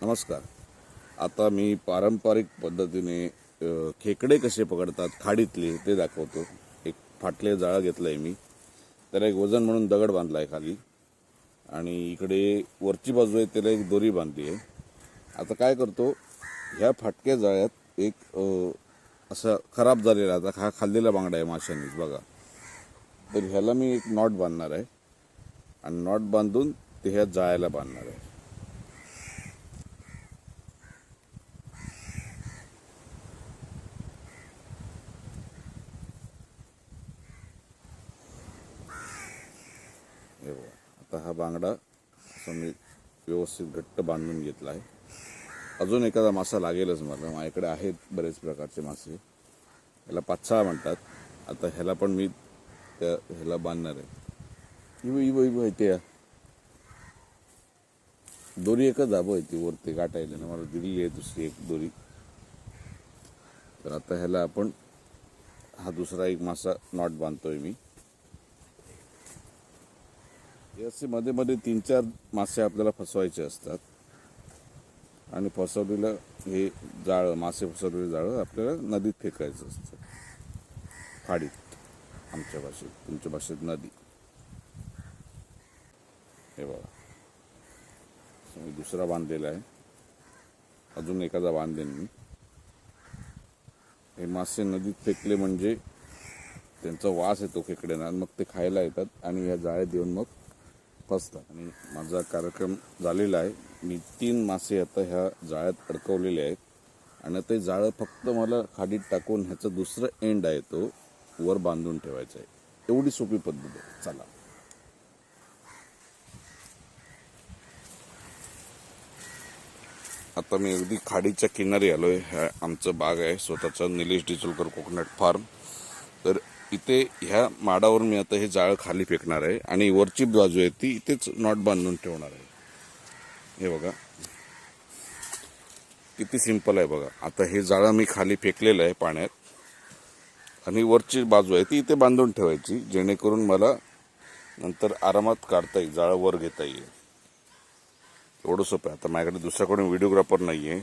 नमस्कार. आता मी पारंपरिक पद्धतीने खेकडे कसे पकडतात खाडीतले ते दाखवतो. एक फाटले जाळं घेतलं आहे मी, त्याला एक वजन म्हणून दगड बांधला आहे खाली, आणि इकडे वरची बाजू आहे त्याला एक दोरी बांधली आहे. आता काय करतो, ह्या फाटक्या जाळ्यात एक असा खराब झालेला, आता हा खाल्लेला बांगडा आहे माशांनीच बघा, तर ह्याला मी एक नॉट बांधणार आहे आणि नॉट बांधून ते ह्या जाळ्याला बांधणार आहे. आता हा बांगडा असं मी व्यवस्थित घट्ट बांधून घेतला आहे. अजून एखादा मासा लागेलच मला, माझ्याकडे आहेत बरेच प्रकारचे मासे, याला पाच्छा म्हणतात. आता ह्याला पण मी ह्याला बांधणार आहे. इव इथे दोरी एकच दाबो आहे ती वरती गाठायला ना, मला दिलेली आहे दुसरी एक दोरी. तर आता ह्याला आपण हा दुसरा एक मासा नॉट बांधतोय मी. असे मध्ये मध्ये 3-4 मासे आपल्याला फसवायचे असतात, आणि फसवलेलं हे जाळं, मासे फसवलेलं जाळं आपल्याला नदीत फेकायचं असतं. खाडीत आमच्या भाषेत, तुमच्या भाषेत नदी. हे बघा, मी दुसरा बांधलेला आहे, अजून एखादा बांधेन मी. हे मासे नदीत फेकले म्हणजे त्यांचा वास येतो खेकड्यांना, मग ते खायला येतात आणि या जाळ्यात येऊन मग फसतात. आणि माझा कार्यक्रम झालेला आहे. मी 3 मासे आता ह्या जाळ्यात अडकवलेले आहेत, आणि ते जाळं फक्त मला खाडीत टाकून ह्याचं दुसरं एंड आहे तो वर बांधून ठेवायचा आहे. एवढी सोपी पद्धत आहे. चला, आता मी अगदी खाडीच्या किनारी आलोय. हा आमचं बाग आहे स्वतःचा, निलेश डिचोलकर कोकोनट फार्म. तर इथे ह्या माडावर मी आता हे जाळं खाली फेकणार आहे, आणि वरची बाजू आहे ती इथेच नॉट बांधून ठेवणार आहे. हे बघा किती सिंपल आहे बघा. आता हे जाळं मी खाली फेकलेलं आहे पाण्यात, आणि वरची बाजू आहे ती इथे बांधून ठेवायची, जेणेकरून मला नंतर आरामात काढता येईल, जाळं वर घेता येईल. एवढं सोपं आहे. आता माझ्याकडे दुसऱ्याकडून व्हिडिओग्राफर नाही आहे,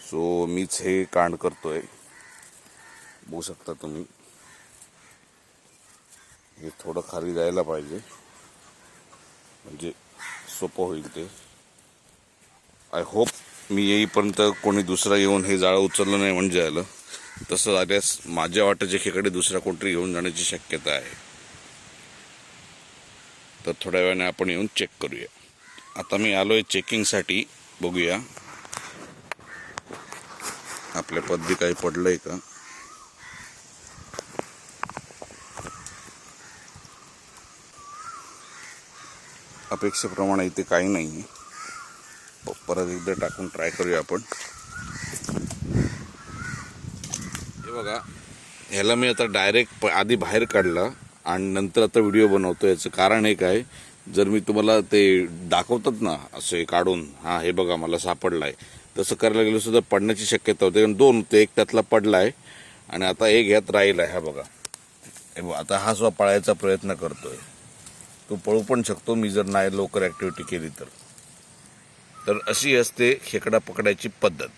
सो मीच हे कांड करतोय. बघू शकता तुम्ही, हे थोडं खाली जायला पाहिजे म्हणजे सोपं होईल ते. आय होप मी येईपर्यंत कोणी दुसरा येऊन हे जाळं उचललं नाही म्हणजे आलं. तसं झाल्यास माझ्या वाट्याचे खेकडे दुसरा कोणतरी घेऊन जाण्याची शक्यता आहे. तर थोड्या वेळाने आपण येऊन चेक करूया. आता मी आलोय चेकिंगसाठी. बघूया आपल्या पदरी काही पडलंय का. अपेक्षेप्रमाणे इथे काही नाही. परत एकदा टाकून ट्राय करूया आपण. हे बघा, ह्याला मी आता डायरेक्ट आधी बाहेर काढला आणि नंतर आता व्हिडिओ बनवतो. याचं कारण एक आहे, जर मी तुम्हाला ते दाखवतात ना असे काढून, हा हे बघा मला सापडलाय, तसं करायला गेलो सुद्धा पडण्याची शक्यता होते. कारण 2 होते, एक त्यातला पडलाय आणि आता एक ह्यात राहिलाय. हा बघा, हे बघा आता हा सुद्धा पळायचा प्रयत्न करतोय. तो पळू पण शकतो मी जर नाही लवकर ऍक्टिव्हिटी केली तर. अशी असते खेकडा पकडायची पद्धत.